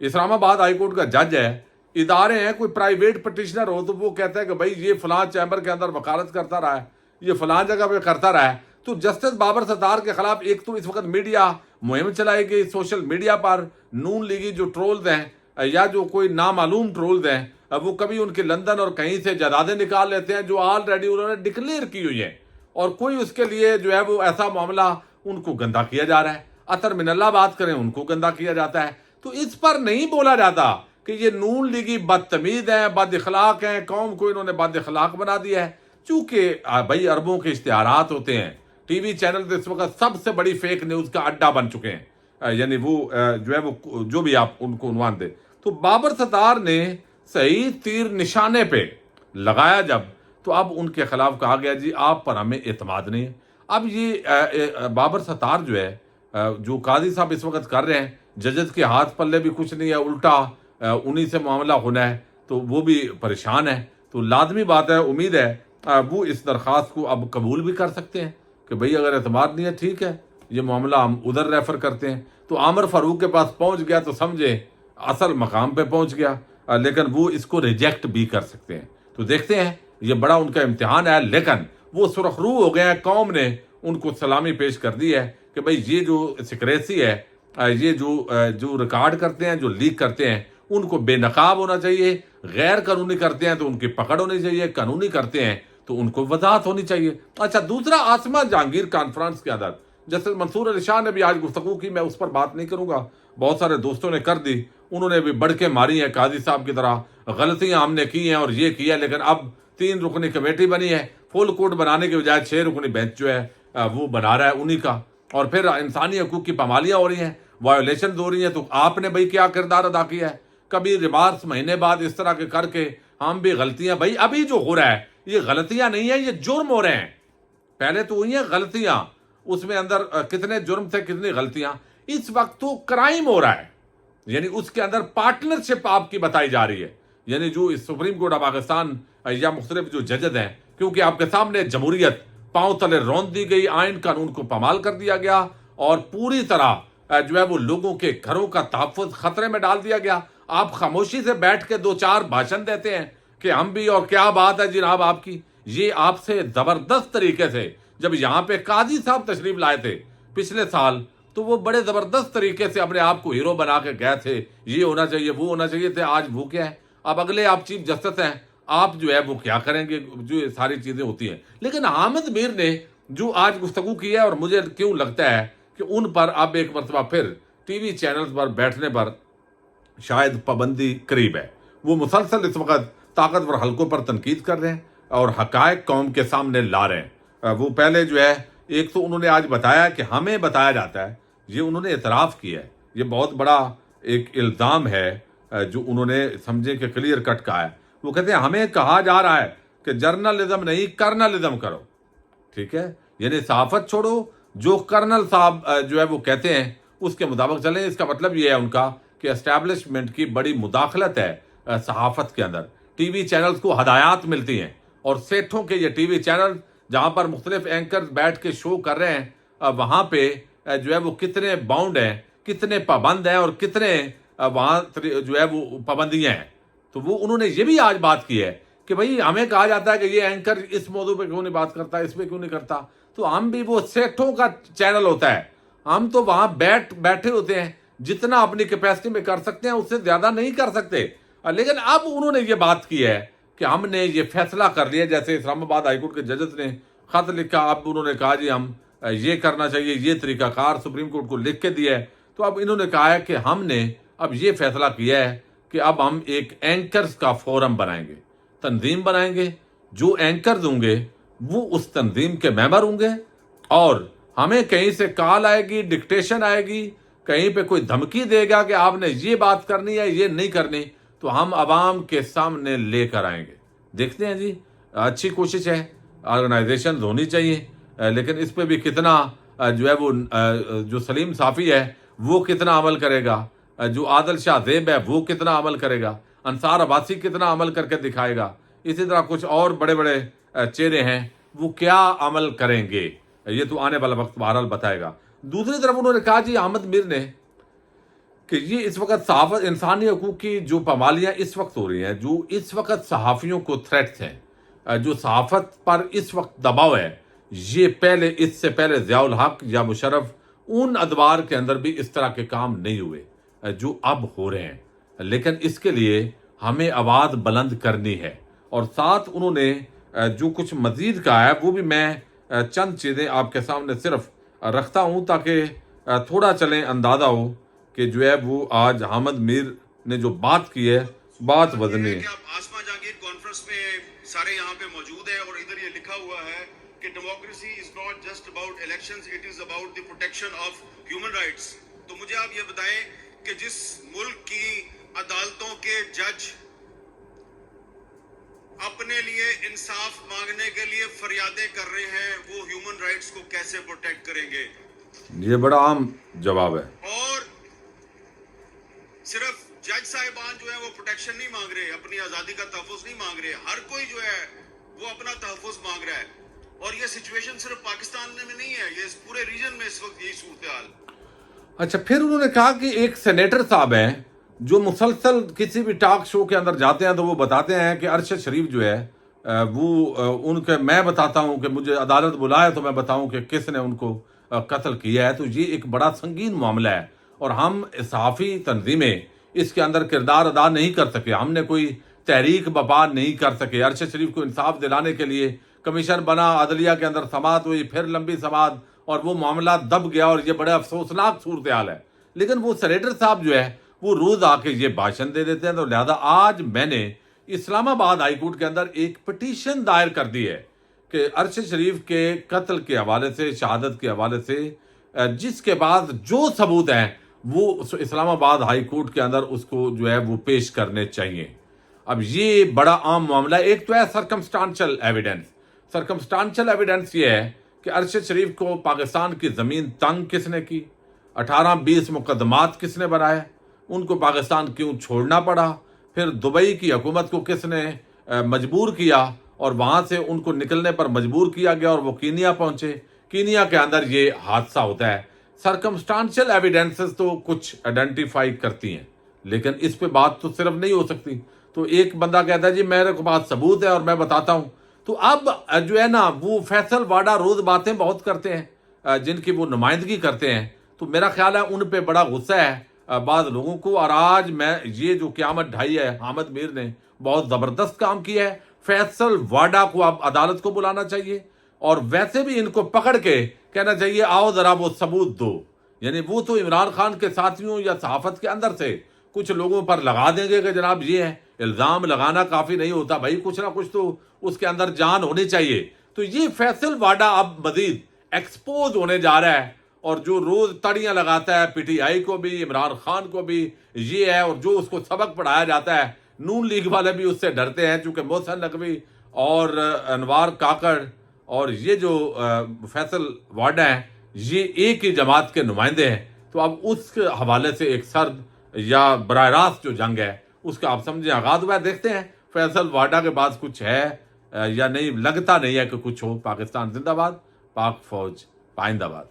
اسلام آباد high court کا جج ہے، ادارے ہیں، کوئی پرائیویٹ پٹیشنر ہو تو وہ کہتا ہے کہ بھائی یہ فلاں چیمبر کے اندر وکالت کرتا رہا ہے، یہ فلاں جگہ پہ کرتا رہا ہے، تو جسٹس بابر ستار کے خلاف ایک تو اس وقت میڈیا مہم چلائی گئی، سوشل میڈیا پر نون لیگی جو ٹرولز ہیں یا جو کوئی نامعلوم ٹرولز ہیں، وہ کبھی ان کے لندن اور کہیں سے جائیدادیں نکال لیتے ہیں جو آلریڈی انہوں نے ڈکلیئر کی ہوئی ہیں، اور کوئی اس کے لیے جو ہے وہ ایسا معاملہ ان کو گندا کیا جا رہا ہے، اطہر من اللہ بات کریں ان کو گندا کیا جاتا ہے، تو اس پر نہیں بولا جاتا کہ یہ نون لیگی بدتمیز ہیں، بد اخلاق ہیں، قوم کو انہوں نے بد اخلاق بنا دیا ہے، چونکہ بھائی اربوں کے اشتہارات ہوتے ہیں، ٹی وی چینل اس وقت سب سے بڑی فیک نیوز کا اڈا بن چکے ہیں، یعنی وہ جو ہے وہ جو بھی آپ ان کو عنوان دے، تو بابر ستار نے صحیح تیر نشانے پہ لگایا جب، تو اب ان کے خلاف کہا گیا جی آپ پر ہمیں اعتماد نہیں ہے۔ اب یہ بابر ستار جو ہے جو قاضی صاحب اس وقت کر رہے ہیں، ججز کے ہاتھ پلے بھی کچھ نہیں ہے، الٹا انہی سے معاملہ ہونا ہے، تو وہ بھی پریشان ہے، تو لازمی بات ہے، امید ہے وہ اس درخواست کو اب قبول بھی کر سکتے ہیں کہ بھئی اگر اعتماد نہیں ہے ٹھیک ہے، یہ معاملہ ہم ادھر ریفر کرتے ہیں، تو عامر فاروق کے پاس پہنچ گیا تو سمجھے اصل مقام پہ پہنچ گیا، لیکن وہ اس کو ریجیکٹ بھی کر سکتے ہیں، تو دیکھتے ہیں، یہ بڑا ان کا امتحان ہے، لیکن وہ سرخ رو ہو گئے ہیں، قوم نے ان کو سلامی پیش کر دی ہے کہ بھئی یہ جو سیکریسی ہے، یہ جو ریکارڈ کرتے ہیں، جو لیک کرتے ہیں، ان کو بے نقاب ہونا چاہیے، غیر قانونی کرتے ہیں تو ان کی پکڑ ہونی چاہیے، قانونی کرتے ہیں تو ان کو وضاحت ہونی چاہیے۔ اچھا، دوسرا عاصمہ جہانگیر کانفرنس کے اندر جسٹس منصور علی شاہ نے بھی آج گفتگو کی، میں اس پر بات نہیں کروں گا، بہت سارے دوستوں نے کر دی، انہوں نے بھی بڑھ کے ماری ہے قاضی صاحب کی طرح، غلطیاں ہم نے کی ہیں اور یہ کیا، لیکن اب 3 رکنی کمیٹی بنی ہے، فل کوٹ بنانے کے بجائے 6 رکنی بینچ جو ہے وہ بنا رہا ہے انہی کا، اور پھر انسانی حقوق کی پامالیاں ہو رہی ہیں، وائلیشنز ہو رہی ہیں، تو آپ نے بھائی کیا کردار ادا کیا ہے؟ کبھی ریمارکس مہینے بعد اس طرح کے کر کے ہم بھی غلطیاں، بھائی ابھی جو ہو رہا ہے یہ غلطیاں نہیں ہیں، یہ جرم ہو رہے ہیں، پہلے تو ہوئی ہیں غلطیاں، اس میں اندر کتنے جرم تھے، کتنی غلطیاں، اس وقت تو کرائم ہو رہا ہے، یعنی اس کے اندر پارٹنرشپ آپ کی بتائی جا رہی ہے، یعنی جو سپریم کورٹ آف پاکستان یا مختلف جو ججز ہیں، کیونکہ آپ کے سامنے جمہوریت پاؤں تلے روند دی گئی، آئین قانون کو پامال کر دیا گیا، اور پوری طرح جو ہے وہ لوگوں کے گھروں کا تحفظ خطرے میں ڈال دیا گیا۔ آپ خاموشی سے بیٹھ کے 2-4 بھاشن دیتے ہیں کہ ہم بھی، اور کیا بات ہے جناب آپ کی، یہ آپ سے زبردست طریقے سے، جب یہاں پہ قاضی صاحب تشریف لائے تھے پچھلے سال، تو وہ بڑے زبردست طریقے سے اپنے آپ کو ہیرو بنا کے گئے تھے، یہ ہونا چاہیے، وہ ہونا چاہیے تھے، آج وہ کیا ہے؟ اب اگلے آپ چیف جسٹس ہیں، آپ جو ہے وہ کیا کریں گے، جو یہ ساری چیزیں ہوتی ہیں۔ لیکن حامد میر نے جو آج گفتگو کی ہے، اور مجھے کیوں لگتا ہے کہ ان پر اب ایک مرتبہ پھر ٹی وی چینلز پر بیٹھنے پر شاید پابندی قریب ہے، وہ مسلسل اس وقت طاقتور حلقوں پر تنقید کر رہے ہیں اور حقائق قوم کے سامنے لا رہے ہیں۔ وہ پہلے جو ہے، ایک تو انہوں نے آج بتایا کہ ہمیں بتایا جاتا ہے، یہ انہوں نے اعتراف کیا ہے، یہ بہت بڑا ایک الزام ہے جو انہوں نے سمجھے کہ کلیئر کٹ کہا ہے۔ وہ کہتے ہیں ہمیں کہا جا رہا ہے کہ جرنلزم نہیں کرنلزم کرو، ٹھیک ہے، یعنی صحافت چھوڑو، جو کرنل صاحب جو ہے وہ کہتے ہیں اس کے مطابق چلیں۔ اس کا مطلب یہ ہے ان کا کہ اسٹیبلشمنٹ کی بڑی مداخلت ہے صحافت کے اندر، ٹی وی چینلز کو ہدایات ملتی ہیں، اور سیٹھوں کے یہ ٹی وی چینل جہاں پر مختلف اینکرز بیٹھ کے شو کر رہے ہیں، وہاں پہ جو ہے وہ کتنے باؤنڈ ہیں، کتنے پابند ہیں، اور کتنے وہاں جو ہے وہ پابندیاں ہیں۔ تو وہ انہوں نے یہ بھی آج بات کی ہے کہ بھئی ہمیں کہا جاتا ہے کہ یہ اینکر اس موضوع پہ کیوں نہیں بات کرتا، اس پہ کیوں نہیں کرتا، تو ہم بھی، وہ سیٹھوں کا چینل ہوتا ہے، ہم تو وہاں بیٹھے ہوتے ہیں، جتنا اپنی کیپیسٹی میں کر سکتے ہیں اس سے زیادہ نہیں کر سکتے۔ لیکن اب انہوں نے یہ بات کی ہے کہ ہم نے یہ فیصلہ کر لیا، جیسے اسلام آباد ہائی کورٹ کے ججز نے خط لکھا، اب انہوں نے کہا جی ہم یہ کرنا چاہیے، یہ طریقہ کار سپریم کورٹ کو لکھ کے دیا ہے، تو اب انہوں نے کہا ہے کہ ہم نے اب یہ فیصلہ کیا ہے کہ اب ہم ایک اینکرز کا فورم بنائیں گے، تنظیم بنائیں گے، جو اینکرز ہوں گے وہ اس تنظیم کے ممبر ہوں گے، اور ہمیں کہیں سے کال آئے گی، ڈکٹیشن آئے گی، کہیں پہ کوئی دھمکی دے گا کہ آپ نے یہ بات کرنی ہے، یہ نہیں کرنی، تو ہم عوام کے سامنے لے کر آئیں گے۔ دیکھتے ہیں جی، اچھی کوشش ہے، آرگنائزیشن ہونی چاہیے، لیکن اس پہ بھی کتنا جو ہے وہ جو سلیم صافی ہے وہ کتنا عمل کرے گا، جو عادل شاہ زیب ہے وہ کتنا عمل کرے گا، انصار عباسی کتنا عمل کر کے دکھائے گا، اسی طرح کچھ اور بڑے بڑے چہرے ہیں، وہ کیا عمل کریں گے، یہ تو آنے والا وقت بہرحال بتائے گا۔ دوسری طرف انہوں نے کہا جی احمد میر نے کہ یہ اس وقت صحافت انسانی حقوق کی جو پامالیاں اس وقت ہو رہی ہیں، جو اس وقت صحافیوں کو تھریٹس ہیں، جو صحافت پر اس وقت دباؤ ہے، یہ پہلے اس سے پہلے ضیاء الحق یا مشرف ان ادوار کے اندر بھی اس طرح کے کام نہیں ہوئے جو اب ہو رہے ہیں۔ لیکن اس کے لیے ہمیں آواز بلند کرنی ہے، اور ساتھ انہوں نے جو کچھ مزید کہا ہے وہ بھی میں چند چیزیں آپ کے سامنے صرف رکھتا ہوں تاکہ تھوڑا چلیں اندازہ ہو کہ جو ہے وہ آج حامد میر نے جو بات کی ہے بات وزنی ہے۔ آپ آسما جہانگیر کانفرنس میں سارے یہاں پہ موجود ہیں، اور ادھر یہ لکھا ہوا ہے کہ democracy is not just about elections, it is about the protection of human rights. تو مجھے آپ یہ بتائیں کہ جس ملک کی عدالتوں کے جج اپنے لیے انصاف مانگنے کے لیے فریادیں کر رہے ہیں، وہ ہیومن رائٹس کو کیسے پروٹیکٹ کریں گے؟ یہ بڑا عام جواب ہے۔ اور صرف جج صاحبان جو ہیں وہ پروٹیکشن نہیں مانگ رہے، اپنی آزادی کا تحفظ نہیں مانگ رہے، ہر کوئی جو ہے وہ اپنا تحفظ مانگ رہا ہے۔ اور یہ سچویشن صرف پاکستان میں نہیں ہے، یہ اس پورے ریجن میں اس وقت یہی صورتحال۔ اچھا، پھر انہوں نے کہا کہ ایک سینیٹر صاحب ہیں جو مسلسل کسی بھی ٹاک شو کے اندر جاتے ہیں تو وہ بتاتے ہیں کہ ارشد شریف جو ہے وہ ان کے میں بتاتا ہوں کہ مجھے عدالت بلائے تو میں بتاؤں کہ کس نے ان کو قتل کیا ہے۔ تو یہ ایک بڑا سنگین معاملہ ہے، اور ہم صحافی تنظیمیں اس کے اندر کردار ادا نہیں کر سکے، ہم نے کوئی تحریک بپا نہیں کر سکے۔ ارشد شریف کو انصاف دلانے کے لیے کمیشن بنا، عدلیہ کے اندر سماعت ہوئی، پھر لمبی سماعت، اور وہ معاملہ دب گیا، اور یہ بڑے افسوسناک صورتحال ہے۔ لیکن وہ سینیٹر صاحب جو ہے وہ روز آ کے یہ بھاشن دے دیتے ہیں۔ تو لہذا آج میں نے اسلام آباد ہائی کورٹ کے اندر ایک پٹیشن دائر کر دی ہے کہ ارشد شریف کے قتل کے حوالے سے، شہادت کے حوالے سے جس کے بعد جو ثبوت ہیں وہ اسلام آباد ہائی کورٹ کے اندر اس کو جو ہے وہ پیش کرنے چاہیے۔ اب یہ بڑا عام معاملہ ہے۔ ایک تو ہے سرکمسٹانشل ایویڈنس۔ سرکمسٹانشل ایویڈنس یہ ہے کہ ارشد شریف کو پاکستان کی زمین تنگ کس نے کی، 18-20 مقدمات کس نے بنائے، ان کو پاکستان کیوں چھوڑنا پڑا، پھر دبئی کی حکومت کو کس نے مجبور کیا اور وہاں سے ان کو نکلنے پر مجبور کیا گیا اور وہ کینیا پہنچے، کینیا کے اندر یہ حادثہ ہوتا ہے۔ سرکمسٹانشل ایویڈنسز تو کچھ آئیڈینٹیفائی کرتی ہیں، لیکن اس پہ بات تو صرف نہیں ہو سکتی۔ تو ایک بندہ کہتا ہے جی میرے کو پاس ثبوت ہے اور میں بتاتا ہوں۔ تو اب جو ہے نا وہ فیصل واڈا روز باتیں بہت کرتے ہیں جن کی وہ نمائندگی کرتے ہیں، تو میرا خیال ہے ان پہ بڑا غصہ ہے بعض لوگوں کو۔ اور آج میں یہ جو قیامت ڈھائی ہے حامد میر نے بہت زبردست کام کیا ہے۔ فیصل واڈا کو اب عدالت کو بلانا چاہیے، اور ویسے بھی ان کو پکڑ کے کہنا چاہیے آؤ ذرا وہ ثبوت دو۔ یعنی وہ تو عمران خان کے ساتھیوں یا صحافت کے اندر سے کچھ لوگوں پر لگا دیں گے کہ جناب یہ ہے، الزام لگانا کافی نہیں ہوتا بھائی، کچھ نہ کچھ تو اس کے اندر جان ہونی چاہیے۔ تو یہ فیصل واڈا اب مزید ایکسپوز ہونے جا رہا ہے، اور جو روز تڑیاں لگاتا ہے پی ٹی آئی کو بھی، عمران خان کو بھی، یہ ہے، اور جو اس کو سبق پڑھایا جاتا ہے نون لیگ والے بھی اس سے ڈرتے ہیں، چونکہ محسن نقوی اور انوار کاکڑ اور یہ جو فیصل واڈا ہیں یہ ایک ہی جماعت کے نمائندے ہیں۔ تو اب اس کے حوالے سے ایک سرد یا براہ راست جو جنگ ہے اس کا آپ سمجھیں آغاز ہوا ہے۔ دیکھتے ہیں فیصل واڈا کے پاس کچھ ہے یا نہیں، لگتا نہیں ہے کہ کچھ ہو۔ پاکستان زندہ باد، پاک فوج پائندہ باد۔